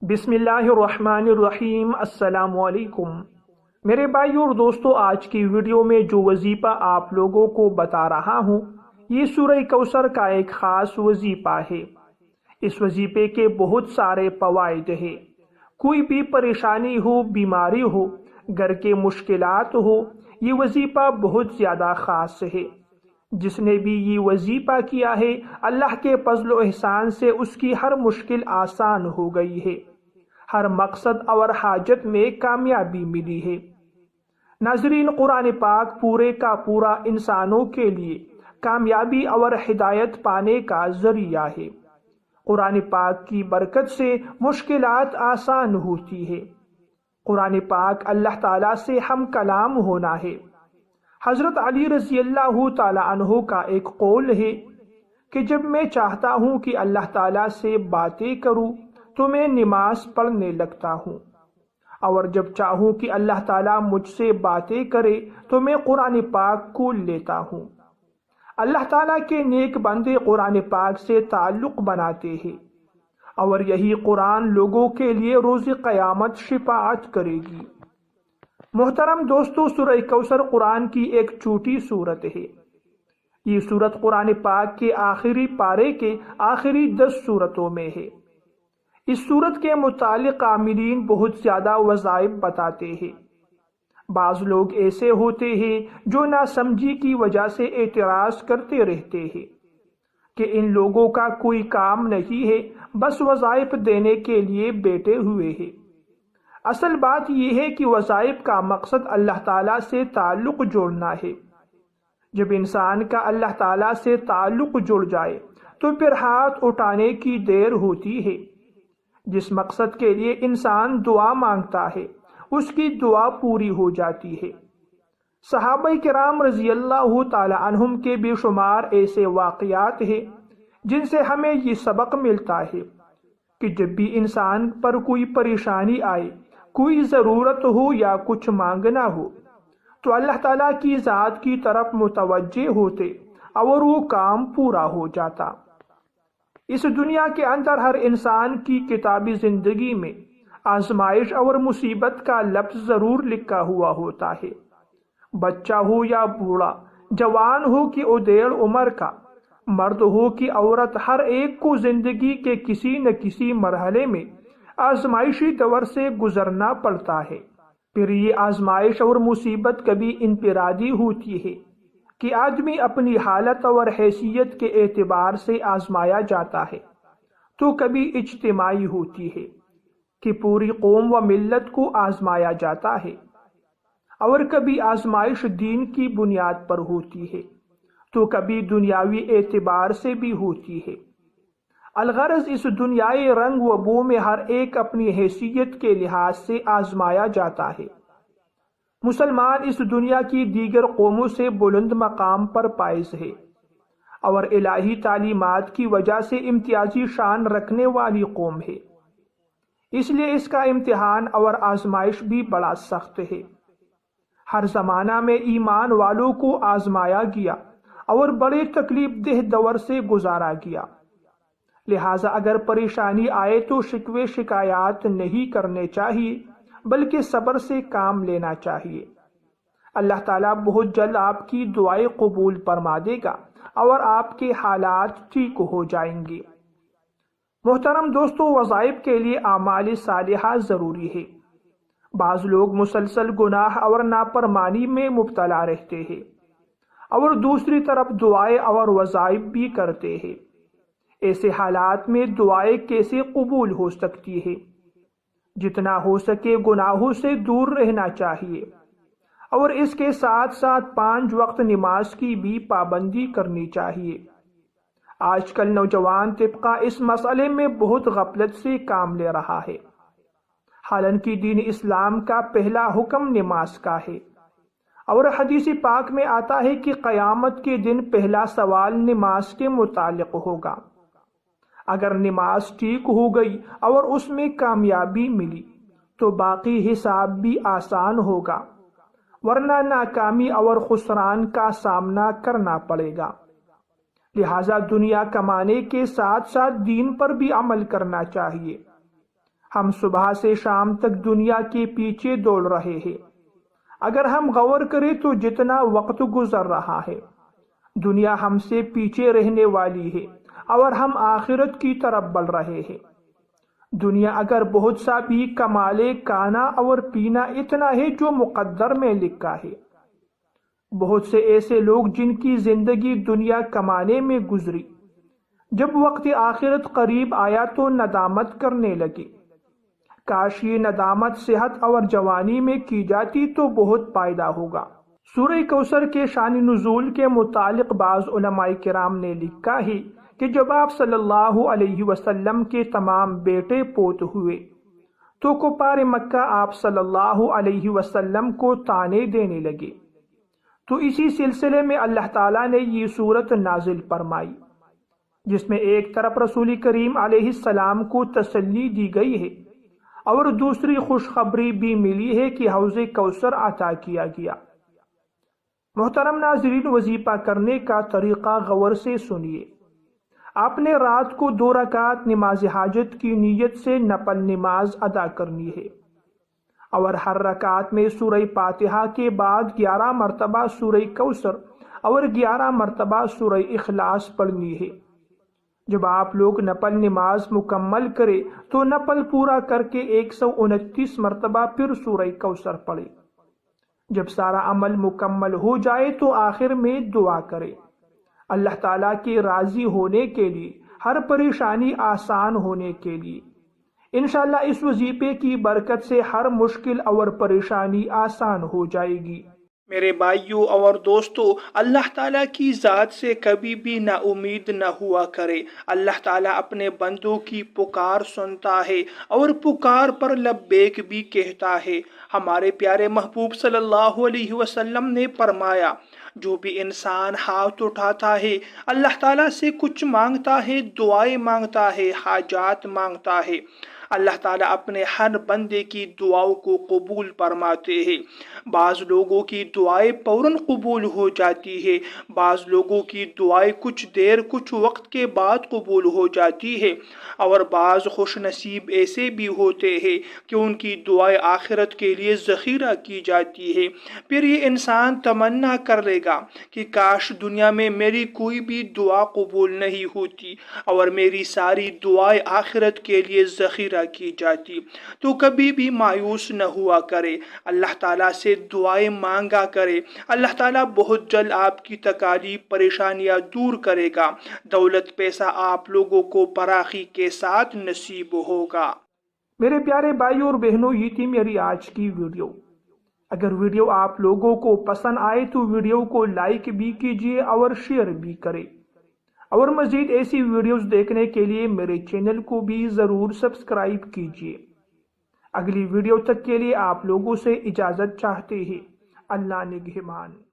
بسم اللہ الرحمن الرحیم۔ السلام علیکم میرے بھائیو اور دوستو، آج کی ویڈیو میں جو وظیفہ آپ لوگوں کو بتا رہا ہوں یہ سورہ کوثر کا ایک خاص وظیفہ ہے۔ اس وظیفے کے بہت سارے فوائد ہیں۔ کوئی بھی پریشانی ہو، بیماری ہو، گھر کے مشکلات ہو، یہ وظیفہ بہت زیادہ خاص ہے۔ جس نے بھی یہ وظیفہ کیا ہے اللہ کے فضل و احسان سے اس کی ہر مشکل آسان ہو گئی ہے، ہر مقصد اور حاجت میں کامیابی ملی ہے۔ ناظرین، قرآن پاک پورے کا پورا انسانوں کے لیے کامیابی اور ہدایت پانے کا ذریعہ ہے۔ قرآن پاک کی برکت سے مشکلات آسان ہوتی ہے۔ قرآن پاک اللہ تعالیٰ سے ہم کلام ہونا ہے۔ حضرت علی رضی اللہ تعالیٰ عنہ کا ایک قول ہے کہ جب میں چاہتا ہوں کہ اللہ تعالیٰ سے باتیں کروں تو میں نماز پڑھنے لگتا ہوں، اور جب چاہوں کہ اللہ تعالیٰ مجھ سے باتیں کرے تو میں قرآن پاک کو لیتا ہوں۔ اللہ تعالیٰ کے نیک بندے قرآن پاک سے تعلق بناتے ہیں، اور یہی قرآن لوگوں کے لیے روز قیامت شفاعت کرے گی۔ محترم دوستو، سورہ کوثر قرآن کی ایک چھوٹی سورت ہے۔ یہ سورت قرآن پاک کے آخری پارے کے آخری 10 سورتوں میں ہے۔ اس سورت کے متعلق عاملین بہت زیادہ وظائف بتاتے ہیں۔ بعض لوگ ایسے ہوتے ہیں جو ناسمجھی کی وجہ سے اعتراض کرتے رہتے ہیں کہ ان لوگوں کا کوئی کام نہیں ہے، بس وظائف دینے کے لیے بیٹھے ہوئے ہیں۔ اصل بات یہ ہے کہ وظائف کا مقصد اللہ تعالیٰ سے تعلق جوڑنا ہے۔ جب انسان کا اللہ تعالیٰ سے تعلق جڑ جائے تو پھر ہاتھ اٹھانے کی دیر ہوتی ہے۔ جس مقصد کے لیے انسان دعا مانگتا ہے اس کی دعا پوری ہو جاتی ہے۔ صحابہ کرام رضی اللہ تعالی عنہم کے بے شمار ایسے واقعات ہیں جن سے ہمیں یہ سبق ملتا ہے کہ جب بھی انسان پر کوئی پریشانی آئے، کوئی ضرورت ہو یا کچھ مانگنا ہو تو اللہ تعالیٰ کی ذات کی طرف متوجہ ہوتے اور وہ کام پورا ہو جاتا۔ اس دنیا کے اندر ہر انسان کی کتابی زندگی میں آزمائش اور مصیبت کا لفظ ضرور لکھا ہوا ہوتا ہے۔ بچہ ہو یا بوڑھا، جوان ہو کہ ادھیڑ عمر کا، مرد ہو کہ عورت، ہر ایک کو زندگی کے کسی نہ کسی مرحلے میں آزمائشی دور سے گزرنا پڑتا ہے۔ پھر یہ آزمائش اور مصیبت کبھی انفرادی ہوتی ہے کہ آدمی اپنی حالت اور حیثیت کے اعتبار سے آزمایا جاتا ہے، تو کبھی اجتماعی ہوتی ہے کہ پوری قوم و ملت کو آزمایا جاتا ہے، اور کبھی آزمائش دین کی بنیاد پر ہوتی ہے، تو کبھی دنیاوی اعتبار سے بھی ہوتی ہے۔ الغرض اس دنیائی رنگ و بو میں ہر ایک اپنی حیثیت کے لحاظ سے آزمایا جاتا ہے۔ مسلمان اس دنیا کی دیگر قوموں سے بلند مقام پر فائز ہے، اور الہی تعلیمات کی وجہ سے امتیازی شان رکھنے والی قوم ہے۔ اس لیے اس کا امتحان اور آزمائش بھی بڑا سخت ہے۔ ہر زمانہ میں ایمان والوں کو آزمایا گیا اور بڑے تکلیف دہ دور سے گزارا گیا۔ لہٰذا اگر پریشانی آئے تو شکوے شکایات نہیں کرنے چاہیے، بلکہ صبر سے کام لینا چاہیے۔ اللہ تعالیٰ بہت جلد آپ کی دعائیں قبول فرما دے گا اور آپ کے حالات ٹھیک ہو جائیں گے۔ محترم دوستو، وظائف کے لیے اعمال صالحہ ضروری ہے۔ بعض لوگ مسلسل گناہ اور نافرمانی میں مبتلا رہتے ہیں، اور دوسری طرف دعائیں اور وظائف بھی کرتے ہیں۔ ایسے حالات میں دعائیں کیسے قبول ہو سکتی ہے؟ جتنا ہو سکے گناہوں سے دور رہنا چاہیے، اور اس کے ساتھ ساتھ 5 وقت نماز کی بھی پابندی کرنی چاہیے۔ آج کل نوجوان طبقہ اس مسئلے میں بہت غفلت سے کام لے رہا ہے، حالانکہ دین اسلام کا پہلا حکم نماز کا ہے، اور حدیث پاک میں آتا ہے کہ قیامت کے دن پہلا سوال نماز کے متعلق ہوگا۔ اگر نماز ٹھیک ہو گئی اور اس میں کامیابی ملی تو باقی حساب بھی آسان ہوگا، ورنہ ناکامی اور خسران کا سامنا کرنا پڑے گا۔ لہٰذا دنیا کمانے کے ساتھ ساتھ دین پر بھی عمل کرنا چاہیے۔ ہم صبح سے شام تک دنیا کے پیچھے دوڑ رہے ہیں۔ اگر ہم غور کریں تو جتنا وقت گزر رہا ہے دنیا ہم سے پیچھے رہنے والی ہے اور ہم آخرت کی طرف بڑھ رہے ہیں۔ دنیا اگر بہت سا بھی کمالے کھانا اور پینا اتنا ہے جو مقدر میں لکھا ہے۔ بہت سے ایسے لوگ جن کی زندگی دنیا کمانے میں گزری، جب وقت آخرت قریب آیا تو ندامت کرنے لگے۔ کاش یہ ندامت صحت اور جوانی میں کی جاتی تو بہت فائدہ ہوگا۔ سورہ کوثر کے شان نزول کے متعلق بعض علماء کرام نے لکھا ہے کہ جب آپ صلی اللہ علیہ وسلم کے تمام بیٹے پوت ہوئے تو کفار مکہ آپ صلی اللہ علیہ وسلم کو طعنے دینے لگے، تو اسی سلسلے میں اللہ تعالیٰ نے یہ سورت نازل فرمائی جس میں ایک طرف رسول کریم علیہ السلام کو تسلی دی گئی ہے اور دوسری خوشخبری بھی ملی ہے کہ حوض کوثر عطا کیا گیا۔ محترم ناظرین، وظیفہ کرنے کا طریقہ غور سے سنیے۔ آپ نے رات کو 2 رکعت نماز حاجت کی نیت سے نفل نماز ادا کرنی ہے اور ہر رکعت میں سورہ فاتحہ کے بعد 11 مرتبہ سورہ کوثر اور 11 مرتبہ سورہ اخلاص پڑھنی ہے۔ جب آپ لوگ نفل نماز مکمل کرے تو نفل پورا کر کے 129 مرتبہ پھر سورہ کوثر پڑھے۔ جب سارا عمل مکمل ہو جائے تو آخر میں دعا کرے، اللہ تعالیٰ کے راضی ہونے کے لیے، ہر پریشانی آسان ہونے کے لیے۔ انشاءاللہ اس وظیفے کی برکت سے ہر مشکل اور پریشانی آسان ہو جائے گی۔ میرے بھائیوں اور دوستو، اللہ تعالیٰ کی ذات سے کبھی بھی نا امید نہ ہوا کرے۔ اللہ تعالیٰ اپنے بندوں کی پکار سنتا ہے اور پکار پر لبیک بھی کہتا ہے۔ ہمارے پیارے محبوب صلی اللہ علیہ وسلم نے فرمایا، جو بھی انسان ہاتھ اٹھاتا ہے، اللہ تعالیٰ سے کچھ مانگتا ہے، دعائیں مانگتا ہے، حاجات مانگتا ہے، اللہ تعالیٰ اپنے ہر بندے کی دعاؤں کو قبول فرماتے ہیں۔ بعض لوگوں کی دعائیں فوراً قبول ہو جاتی ہے، بعض لوگوں کی دعائیں کچھ وقت کے بعد قبول ہو جاتی ہے، اور بعض خوش نصیب ایسے بھی ہوتے ہیں کہ ان کی دعائیں آخرت کے لیے ذخیرہ کی جاتی ہے۔ پھر یہ انسان تمنا کر لے گا کہ کاش دنیا میں میری کوئی بھی دعا قبول نہیں ہوتی اور میری ساری دعائیں آخرت کے لیے ذخیرہ کی جاتی۔ تو کبھی بھی مایوس نہ ہوا کرے، اللہ تعالیٰ سے دعائیں مانگا کرے۔ اللہ تعالیٰ بہت جلد آپ کی تکالیف پریشانیاں دور کرے گا، دولت پیسہ آپ لوگوں کو فراخی کے ساتھ نصیب ہوگا۔ میرے پیارے بھائیوں اور بہنوں، یہ تھی میری آج کی ویڈیو۔ اگر ویڈیو آپ لوگوں کو پسند آئے تو ویڈیو کو لائک بھی کیجیے اور شیئر بھی کریں، اور مزید ایسی ویڈیوز دیکھنے کے لیے میرے چینل کو بھی ضرور سبسکرائب کیجیے۔ اگلی ویڈیو تک کے لیے آپ لوگوں سے اجازت چاہتے ہیں۔ اللہ نگہبان۔